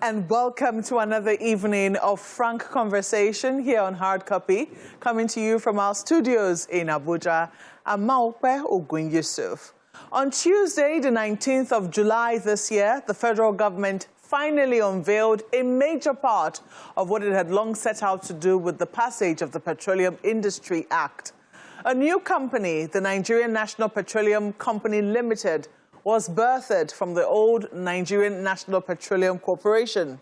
and welcome to another evening of frank conversation here on Hard Copy, coming to you from our studios in Abuja. I'm Maupe Ogun Yusuf. On Tuesday, the 19th of July this year, the federal government finally unveiled a major part of what it had long set out to do with the passage of the Petroleum Industry Act. A new company, the Nigerian National Petroleum Company Limited, was birthed from the old Nigerian National Petroleum Corporation.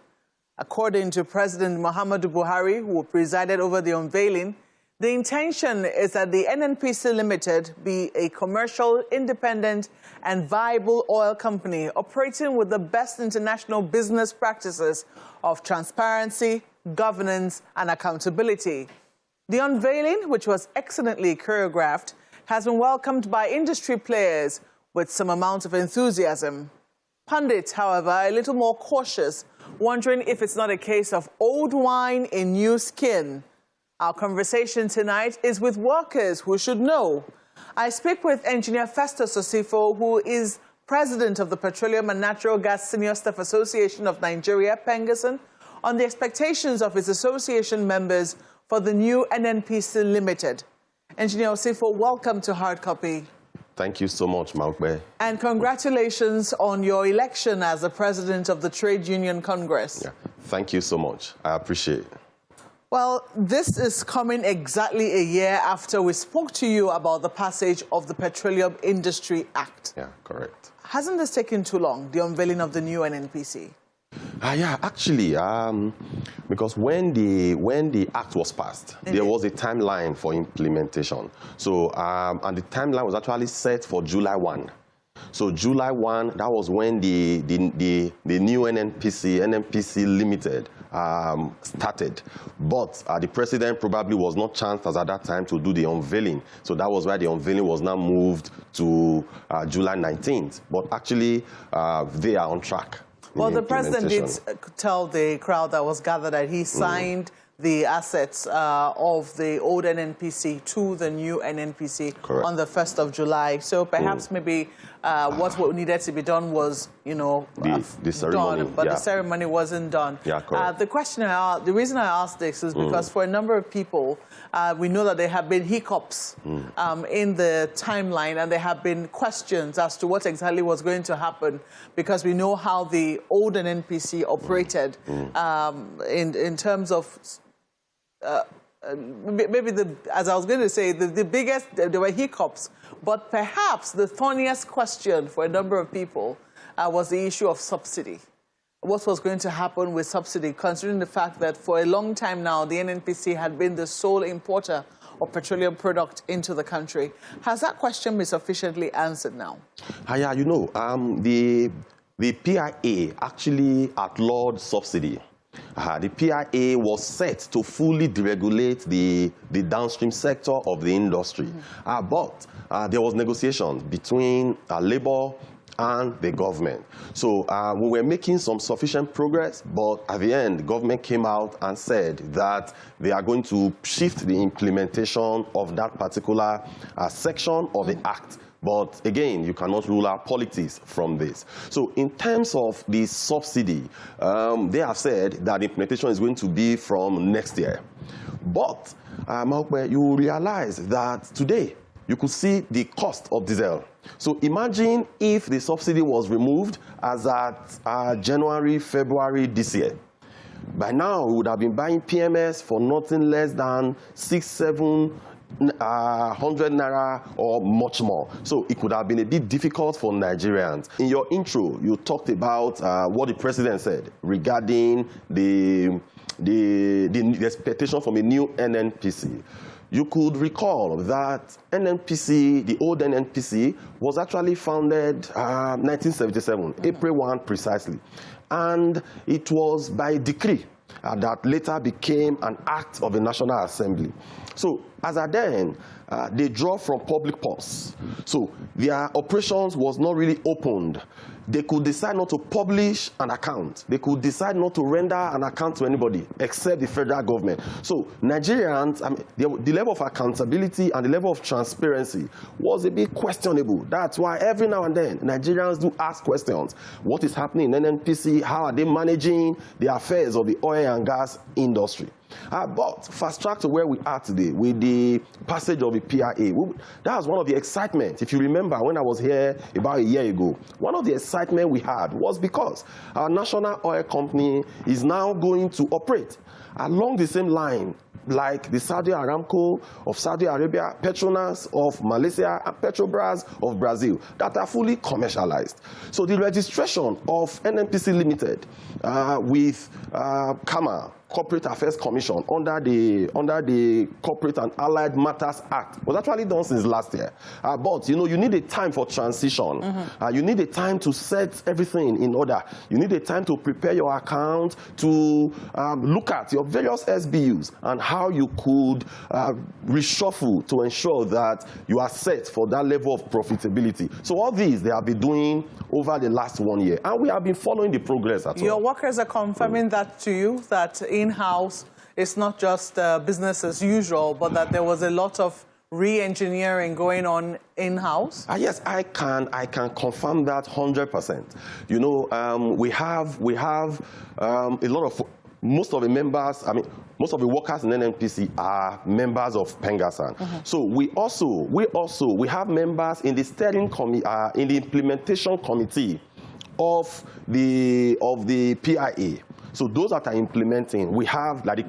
According to President Muhammadu Buhari, who presided over the unveiling, the intention is that the NNPC Limited be a commercial, independent, and viable oil company operating with the best international business practices of transparency, governance, and accountability. The unveiling, which was excellently choreographed, has been welcomed by industry players with some amount of enthusiasm. Pundits, however, are a little more cautious, wondering if it's not a case of old wine in new skin. Our conversation tonight is with workers who should know. I speak with Engineer Festus Osifo, who is president of the Petroleum and Natural Gas Senior Staff Association of Nigeria, Pengason, on the expectations of his association members for the new NNPC Limited. Engineer Osifo, welcome to Hard Copy. Thank you so much, Maupe. And congratulations on your election as the president of the Trade Union Congress. Yeah, thank you so much. I appreciate it. Well, this is coming exactly a year after we spoke to you about the passage of the Petroleum Industry Act. Yeah, correct. Hasn't this taken too long, the unveiling of the new NNPC? Yeah, actually, because when the act was passed, there was a timeline for implementation. So, and the timeline was actually set for July 1. So July 1, that was when the new NNPC Limited started. But the president probably was not chanced as at that time to do the unveiling. So that was why the unveiling was now moved to July 19th. But actually, they are on track. Well, the president did tell the crowd that was gathered that he signed the assets of the old NNPC to the new NNPC on the 1st of July. So perhaps maybe what needed to be done was, you know, the ceremony, done, but the ceremony wasn't done. Yeah, correct. The reason I asked this is because for a number of people, we know that there have been hiccups in the timeline, and there have been questions as to what exactly was going to happen, because we know how the old NNPC operated in terms of maybe as I was going to say, the biggest, there were hiccups, but perhaps the thorniest question for a number of people was the issue of subsidy. What was going to happen with subsidy, considering the fact that for a long time now, the NNPC had been the sole importer of petroleum product into the country. Has that question been sufficiently answered now? Yeah, you know, the PIA actually outlawed subsidy. The PIA was set to fully deregulate the downstream sector of the industry. But there was negotiation between labor and the government. So we were making some sufficient progress, but at the end, the government came out and said that they are going to shift the implementation of that particular section of the act. But again, you cannot rule out politics from this. So in terms of the subsidy, they have said that the implementation is going to be from next year. But you realize that today, you could see the cost of diesel. So imagine if the subsidy was removed as at January, February this year. By now, we would have been buying PMS for nothing less than 600-700 naira or much more. So it could have been a bit difficult for Nigerians. In your intro, you talked about what the president said regarding the expectation from a new NNPC. You could recall that NNPC, the old NNPC, was actually founded 1977, April 1 precisely. And it was by decree that later became an act of the National Assembly. So as at then, they draw from public purse. So their operations was not really opened. They could decide not to publish an account. They could decide not to render an account to anybody except the federal government. So Nigerians, the level of accountability and the level of transparency was a bit questionable. That's why every now and then Nigerians do ask questions. What is happening in NNPC? How are they managing the affairs of the oil and gas industry? But fast track to where we are today with the passage of the PIA. That was one of the excitement. If you remember when I was here about a year ago, one of the excitement we had was because our national oil company is now going to operate along the same line like the Saudi Aramco of Saudi Arabia, Petronas of Malaysia, and Petrobras of Brazil that are fully commercialized. So the registration of NNPC Limited with CAMA, Corporate Affairs Commission, under the Corporate and Allied Matters Act was actually done since last year. But you know, you need a time for transition. You need a time to set everything in order. You need a time to prepare your account, to look at your various SBUs and how you could reshuffle to ensure that you are set for that level of profitability. So all these they have been doing over the last 1 year, and we have been following the progress at all. Your workers are confirming that to you, that in-house it's not just business as usual, but that there was a lot of re-engineering going on in-house? Yes, I can confirm that 100%. You know, we have a lot of, most of the members, most of the workers in NNPC are members of Pengasan. So we have members in the steering committee, in the implementation committee of the PIA. So those that are implementing, we have like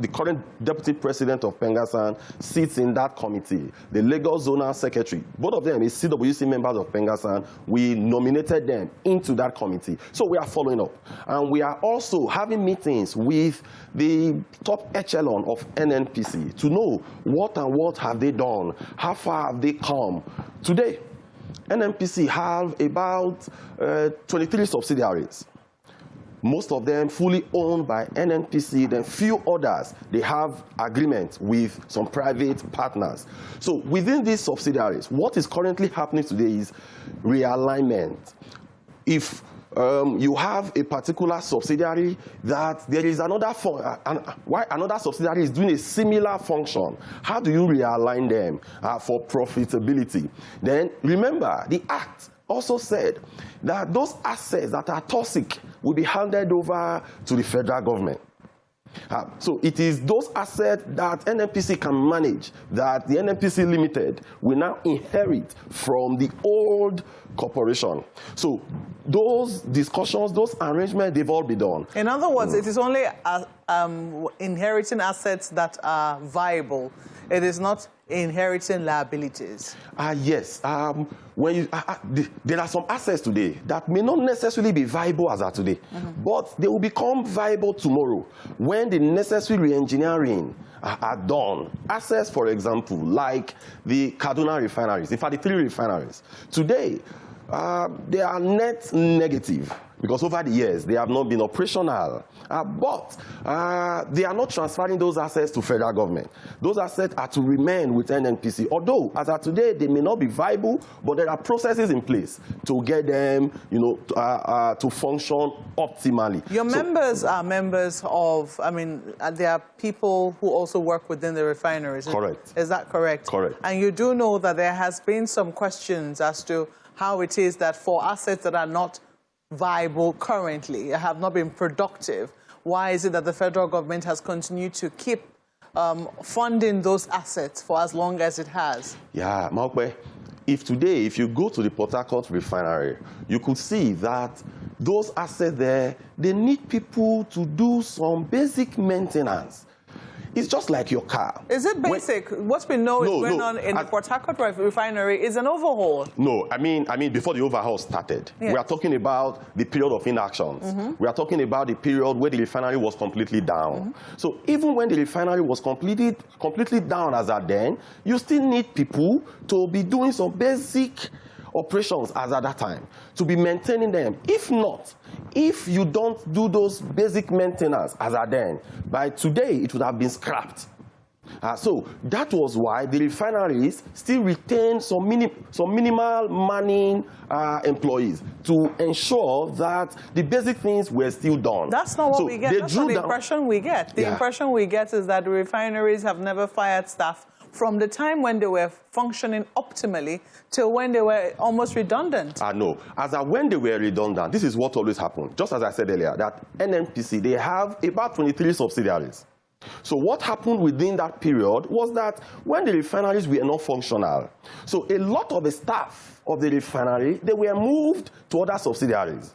the current deputy president of Pengasan sits in that committee. The Lagos zonal secretary, both of them is CWC members of Pengasan. We nominated them into that committee. So we are following up. And we are also having meetings with the top echelon of NNPC to know what have they done, how far have they come. Today, NNPC have about 23 subsidiaries. Most of them fully owned by NNPC, then few others, they have agreements with some private partners. So within these subsidiaries, what is currently happening today is realignment. If you have a particular subsidiary that there is another why another subsidiary is doing a similar function, how do you realign them for profitability? Then remember, the Act also said that those assets that are toxic will be handed over to the federal government. So it is those assets that NNPC can manage that the NNPC Limited will now inherit from the old corporation. So those discussions, those arrangements, they've all been done. In other words, it is only inheriting assets that are viable. It is not inheriting liabilities. Yes. When you, there are some assets today that may not necessarily be viable as of today, but they will become viable tomorrow when the necessary re-engineering are done. Assets, for example, like the Kaduna refineries, in fact, the 3 refineries. Today, they are net negative because over the years, they have not been operational. But they are not transferring those assets to federal government. Those assets are to remain with NNPC. Although, as of today, they may not be viable, but there are processes in place to get them, you know, to function optimally. Your members are members of, there are people who also work within the refineries. Correct. Is that correct? Correct. And you do know that there has been some questions as to how it is that for assets that are not viable currently, have not been productive, why is it that the federal government has continued to keep funding those assets for as long as it has? Yeah, Maokwe, if you go to the Port Harcourt refinery, you could see that those assets there, they need people to do some basic maintenance. It's just like your car. Is it basic? What we know is going on in the Port Harcourt refinery is an overhaul. No, I mean, before the overhaul started, we are talking about the period of inactions. We are talking about the period where the refinery was completely down. So even when the refinery was completely down as at then, you still need people to be doing some basic operations as at that time, to be maintaining them. If not, if you don't do those basic maintenance as at then, by today it would have been scrapped. So that was why the refineries still retain some minimal manning employees to ensure that the basic things were still done. That's not what we get. That's not the impression we get. The impression we get is that the refineries have never fired staff from the time when they were functioning optimally till when they were almost redundant. No. When they were redundant, this is what always happened. Just as I said earlier, that NNPC, they have about 23 subsidiaries. So what happened within that period was that when the refineries were not functional, so a lot of the staff of the refinery, they were moved to other subsidiaries.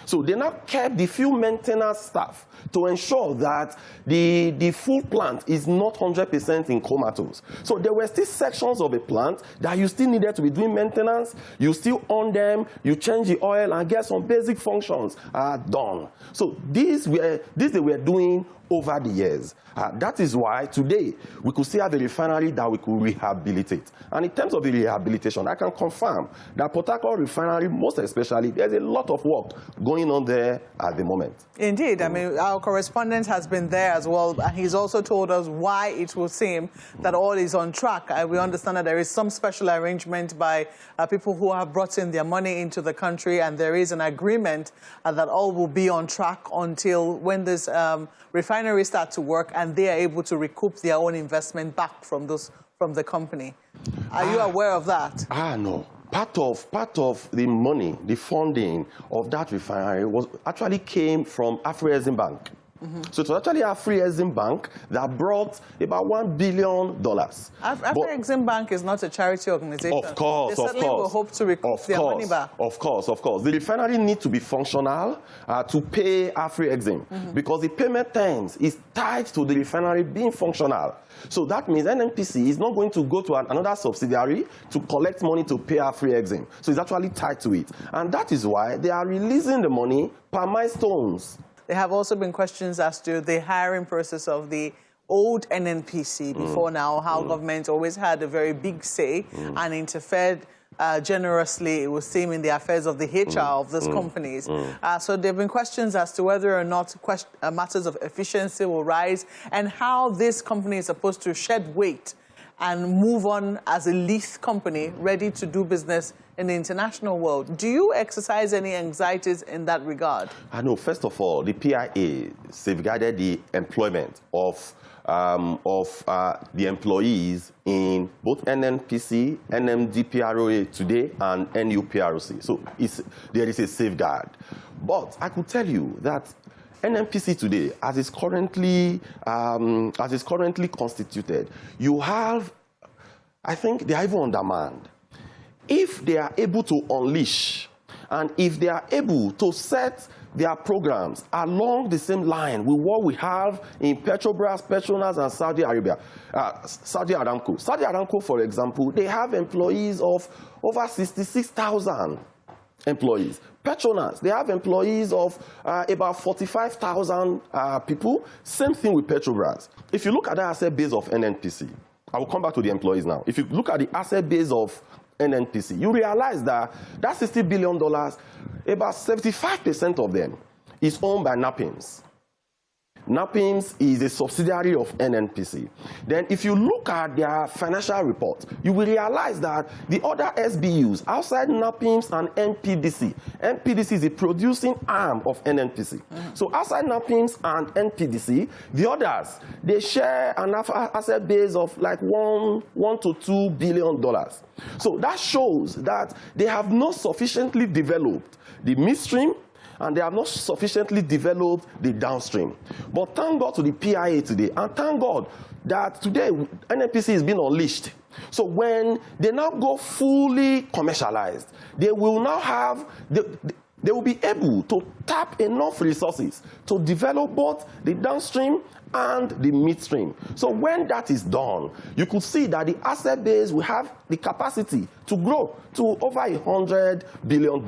So they now kept the few maintenance staff to ensure that the full plant is not 100% in comatose. So there were still sections of a plant that you still needed to be doing maintenance. You still own them, you change the oil and get some basic functions done. So these they were doing over the years. That is why today we could see have a refinery that we could rehabilitate. And in terms of the rehabilitation, I can confirm that Port Harcourt refinery, most especially, there's a lot of work going on there at the moment. Indeed. I mean, our correspondent has been there as well, and he's also told us why it will seem that all is on track. We understand that there is some special arrangement by people who have brought in their money into the country, and there is an agreement that all will be on track until when this refineries start to work and they are able to recoup their own investment back from the company. Are you aware of that? No. Part of the money, the funding of that refinery actually came from Afri-Exim Bank. So it was actually Afri-Exim Bank that brought about $1 billion. Afri-Exim Bank is not a charity organization. Of course, they certainly will hope to recoup their money back. Of course. The refinery needs to be functional to pay Afri-Exim because the payment terms is tied to the refinery being functional. So that means NNPC is not going to go to another subsidiary to collect money to pay Afri-Exim. So it's actually tied to it. And that is why they are releasing the money per milestones. There have also been questions as to the hiring process of the old NNPC before now, how government always had a very big say and interfered generously, it would seem, in the affairs of the HR of those companies. So there have been questions as to whether or not matters of efficiency will rise and how this company is supposed to shed weight and move on as a lease company ready to do business in the international world. Do you exercise any anxieties in that regard? I know, first of all, the PIA safeguarded the employment of the employees in both NNPC, NMDPROA today, and NUPROC. So there is a safeguard. But I could tell you that NNPC today, as is currently constituted, you have, I think they are even on demand. If they are able to unleash, and if they are able to set their programs along the same line with what we have in Petrobras, Petronas, and Saudi Arabia, Saudi Aramco. Saudi Aramco, for example, they have employees of over 66,000 employees. Petronas, they have employees of about 45,000 people. Same thing with Petrobras. If you look at the asset base of NNPC, I will come back to the employees now. If you look at the asset base of NNPC, you realize that $60 billion, about 75% of them is owned by NAPIMS. NAPIMS is a subsidiary of NNPC. Then if you look at their financial report, you will realize that the other SBUs outside NAPIMS and NPDC, NPDC is the producing arm of NNPC. So outside NAPIMS and NPDC, the others, they share an asset base of like $1 to $2 billion. So that shows that they have not sufficiently developed the midstream, and they have not sufficiently developed the downstream. But thank God to the PIA today, and thank God that today NNPC is being unleashed. So when they now go fully commercialized, they will now have, they will be able to tap enough resources to develop both the downstream and the midstream. So when that is done, you could see that the asset base will have the capacity to grow to over $100 billion.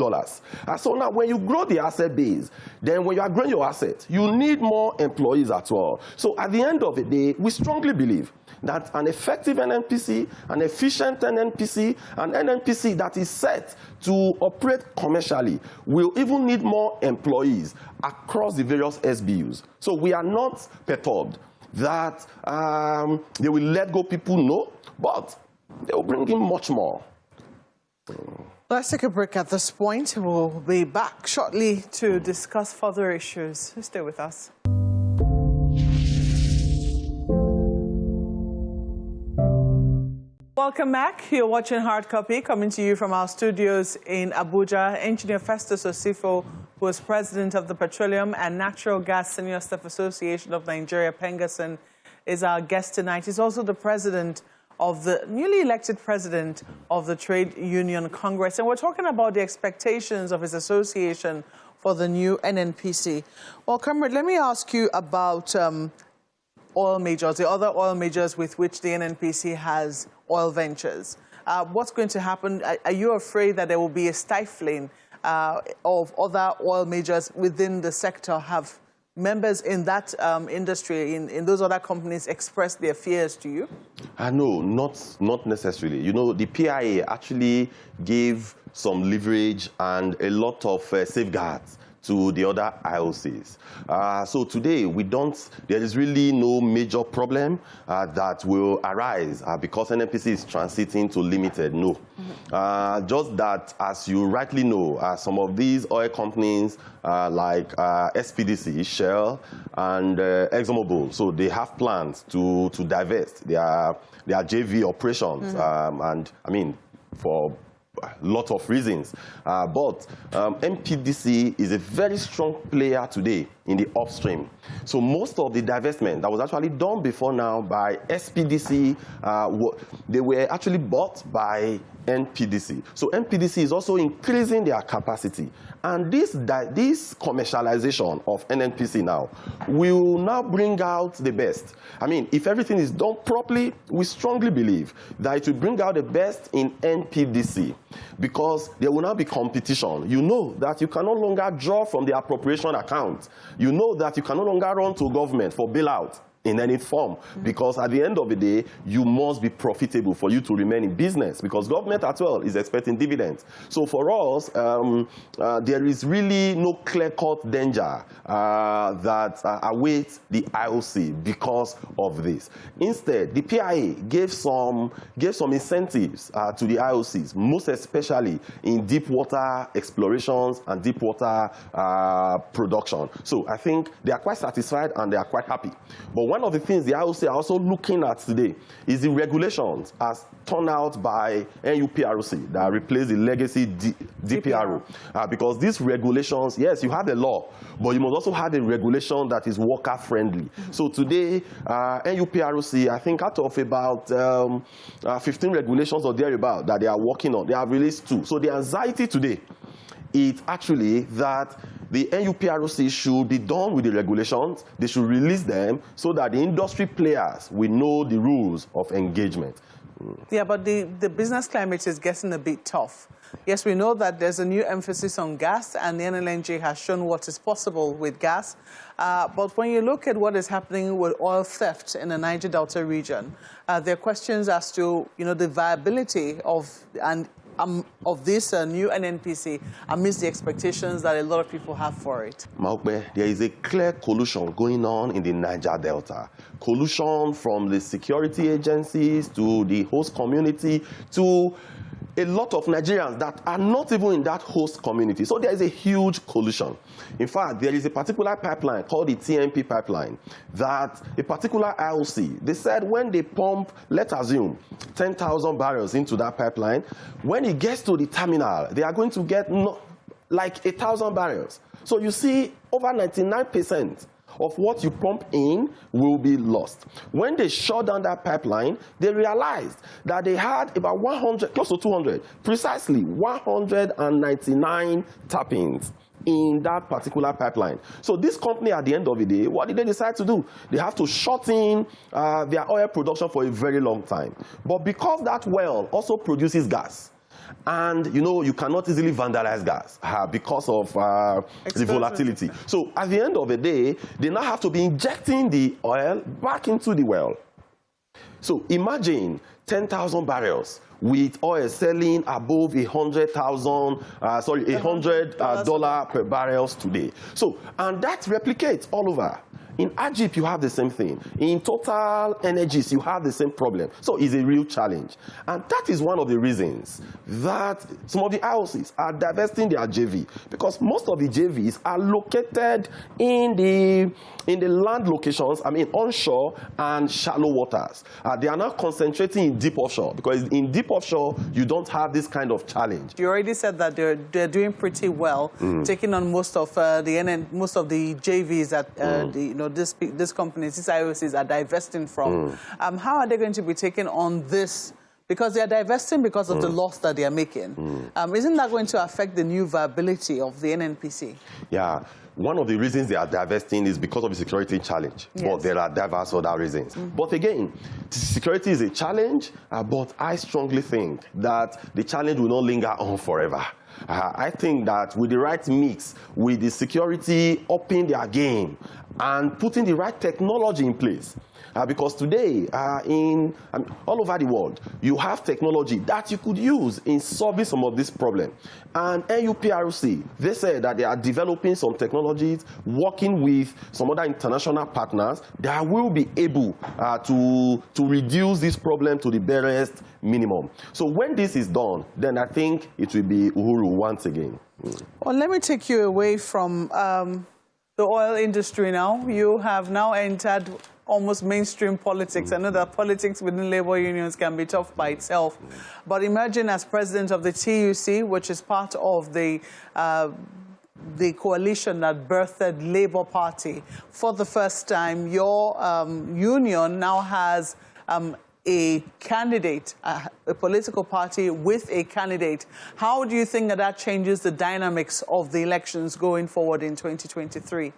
So now when you grow the asset base, then when you are growing your assets, you need more employees as well. So at the end of the day, we strongly believe that an effective NNPC, an efficient NNPC, an NNPC that is set to operate commercially will even need more employees across the various SBUs. So we are not perturbed that they will let go people? No, but they will bring in much more. Let's take a break at this point. We'll be back shortly to discuss further issues. Stay with us. Welcome back. You're watching Hard Copy, coming to you from our studios in Abuja. Engineer Festus Osifo, who is president of the Petroleum and Natural Gas Senior Staff Association of Nigeria, Pengason, is our guest tonight. He's also the president of the newly elected president of the Trade Union Congress. And we're talking about the expectations of his association for the new NNPC. Well, comrade, let me ask you about oil majors, the other oil majors with which the NNPC has oil ventures. What's going to happen? Are you afraid that there will be a stifling of other oil majors within the sector? Have members in that industry, in those other companies, expressed their fears to you? No, not necessarily. You know, the PIA actually gave some leverage and a lot of safeguards to the other IOCs. So today, there is really no major problem that will arise because NNPC is transiting to limited, no. Just that, as you rightly know, some of these oil companies like SPDC, Shell, and ExxonMobil, so they have plans to divest their JV operations, and I mean, for a lot of reasons. But MPDC is a very strong player today in the upstream. So most of the divestment that was actually done before now by SPDC, they were actually bought by NPDC. So NPDC is also increasing their capacity. And this commercialization of NNPC now will now bring out the best. I mean, if everything is done properly, we strongly believe that it will bring out the best in NPDC because there will now be competition. You know that you can no longer draw from the appropriation account. You know that you can no longer run to government for bailout in any form, because at the end of the day, you must be profitable for you to remain in business, because government as well is expecting dividends. So for us, there is really no clear-cut danger that awaits the IOC because of this. Instead, the PIA gave some incentives to the IOCs, most especially in deep water explorations and deep water production. So I think they are quite satisfied and they are quite happy. But one of the things the IOC are also looking at today is the regulations as turned out by NUPRC that replaced the legacy DPRO. Because these regulations, yes, you have a law, but you must also have a regulation that is worker-friendly. So today, NUPRC, I think out of about 15 regulations or thereabout that they are working on, they have released 2. So the anxiety today is actually that the NUPRC should be done with the regulations. They should release them so that the industry players will know the rules of engagement. Yeah, but the business climate is getting a bit tough. Yes, we know that there's a new emphasis on gas, and the NLNG has shown what is possible with gas. But when you look at what is happening with oil theft in the Niger Delta region, there are questions as to, you know, the viability of this new NNPC amidst the expectations that a lot of people have for it. Maukbe, there is a clear collusion going on in the Niger Delta. Collusion from the security agencies to the host community to a lot of Nigerians that are not even in that host community. So there is a huge collusion. In fact, there is a particular pipeline called the TMP pipeline that a particular IOC, they said when they pump, let's assume, 10,000 barrels into that pipeline, when it gets to the terminal, they are going to get like 1,000 barrels. So you see, over 99% of what you pump in will be lost. When they shut down that pipeline, they realized that they had about 100, close to 200, precisely 199 tappings in that particular pipeline. So this company, at the end of the day, what did they decide to do? They have to shut in their oil production for a very long time. But because that well also produces gas, and, you know, you cannot easily vandalize gas because of the volatility. So at the end of the day, they now have to be injecting the oil back into the well. So imagine 10,000 barrels with oil selling above $100 per barrels today. So, and that replicates all over. In Ajip, you have the same thing. In Total Energies, you have the same problem. So it's a real challenge. And that is one of the reasons that some of the IOCs are divesting their JV, because most of the JVs are located in the land locations, I mean onshore and shallow waters. They are now concentrating in deep offshore, because in deep offshore, you don't have this kind of challenge. You already said that they're doing pretty well, taking on most of the JVs that these companies, these IOCs are divesting from. How are they going to be taking on this? Because they are divesting because of the loss that they are making. Isn't that going to affect the new viability of the NNPC? Yeah. One of the reasons they are divesting is because of the security challenge. Yes. But there are diverse other reasons. But again, security is a challenge, but I strongly think that the challenge will not linger on forever. I think that with the right mix, with the security upping their game and putting the right technology in place, because today, all over the world, you have technology that you could use in solving some of this problem. And NUPRC, they said that they are developing some technologies, working with some other international partners that will be able to reduce this problem to the barest minimum. So when this is done, then I think it will be Uhuru once again. Well, let me take you away from the oil industry now. You have now entered almost mainstream politics. I know that politics within labor unions can be tough by itself. But imagine as president of the TUC, which is part of the coalition that birthed Labour Party. For the first time, your union now has a candidate, a political party with a candidate. How do you think that changes the dynamics of the elections going forward in 2023?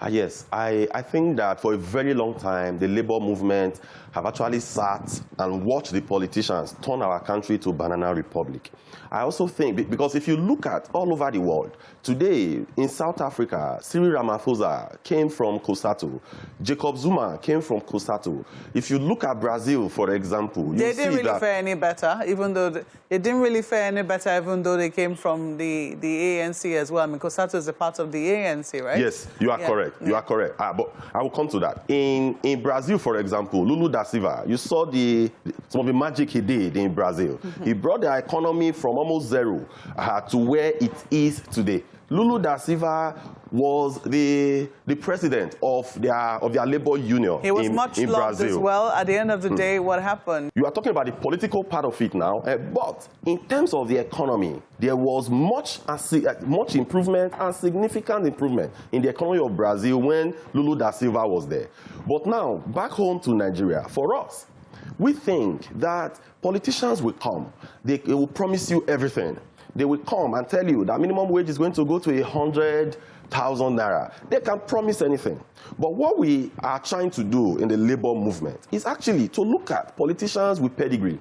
Yes, I think that for a very long time, the labor movement have actually sat and watched the politicians turn our country to banana republic. I also think, because if you look at all over the world, today in South Africa, Cyril Ramaphosa came from COSATU. Jacob Zuma came from COSATU. If you look at Brazil, for example, they didn't really fare any better, even though they came from the ANC as well. I mean, COSATU is a part of the ANC, right? Yes, you are correct. You are correct. But I will come to that. In Brazil, for example, Lula da Silva, you saw some of the magic he did in Brazil. He brought the economy from almost zero to where it is today. Lula da Silva was the president of their labor union. He was much loved as well. At the end of the day, what happened? You are talking about the political part of it now, but in terms of the economy, there was much improvement and significant improvement in the economy of Brazil when Lula da Silva was there. But now, back home to Nigeria, for us, we think that politicians will come. They will promise you everything. They will come and tell you that minimum wage is going to go to 100,000 naira. They can promise anything. But what we are trying to do in the labor movement is actually to look at politicians with pedigree.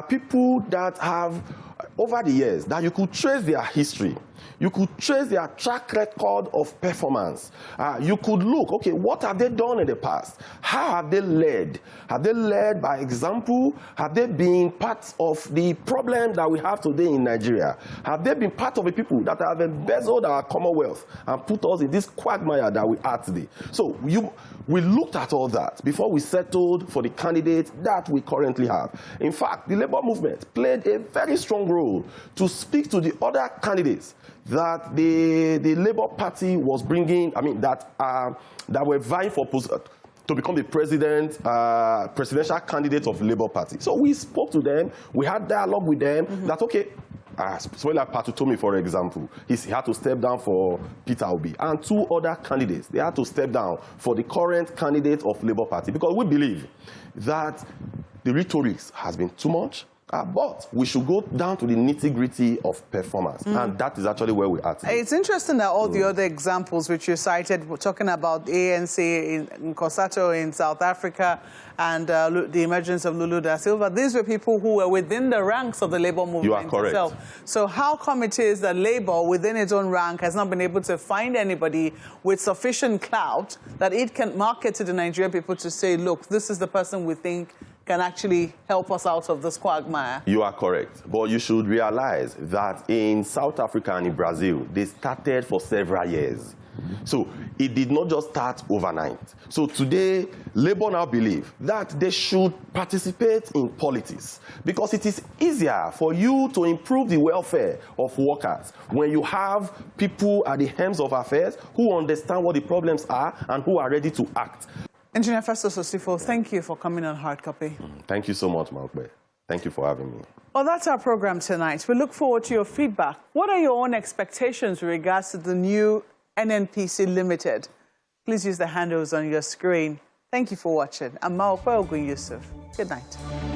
People that have, over the years, that you could trace their history. You could trace their track record of performance. You could look, okay, what have they done in the past? How have they led? Have they led by example? Have they been part of the problem that we have today in Nigeria? Have they been part of the people that have embezzled our commonwealth and put us in this quagmire that we are today? So we looked at all that before we settled for the candidate that we currently have. In fact, the labor movement played a very strong role to speak to the other candidates that the Labour Party was bringing, that were vying for to become the presidential candidate of the Labour Party. So we spoke to them, we had dialogue with them, that, okay, someone like Patutomi, for example, he had to step down for Peter Obi, and two other candidates, they had to step down for the current candidate of Labour Party, because we believe that the rhetoric has been too much. But we should go down to the nitty-gritty of performance, and that is actually where we are today. It's interesting that all the other examples which you cited, we're talking about the ANC in COSATU in South Africa and the emergence of Lula da Silva, these were people who were within the ranks of the labor movement you are correct. itself. So how come it is that labor within its own rank has not been able to find anybody with sufficient clout that it can market to the Nigerian people to say, look, this is the person we think can actually help us out of this quagmire. You are correct. But you should realize that in South Africa and in Brazil, they started for several years. So it did not just start overnight. So today, Labour now believe that they should participate in politics because it is easier for you to improve the welfare of workers when you have people at the helms of affairs who understand what the problems are and who are ready to act. Engineer Festus Osifo, thank you for coming on Hard Copy. Thank you so much, Maokbe. Thank you for having me. Well, that's our program tonight. We look forward to your feedback. What are your own expectations with regards to the new NNPC Limited? Please use the handles on your screen. Thank you for watching. I'm Maokwe Ogun Yusuf. Good night.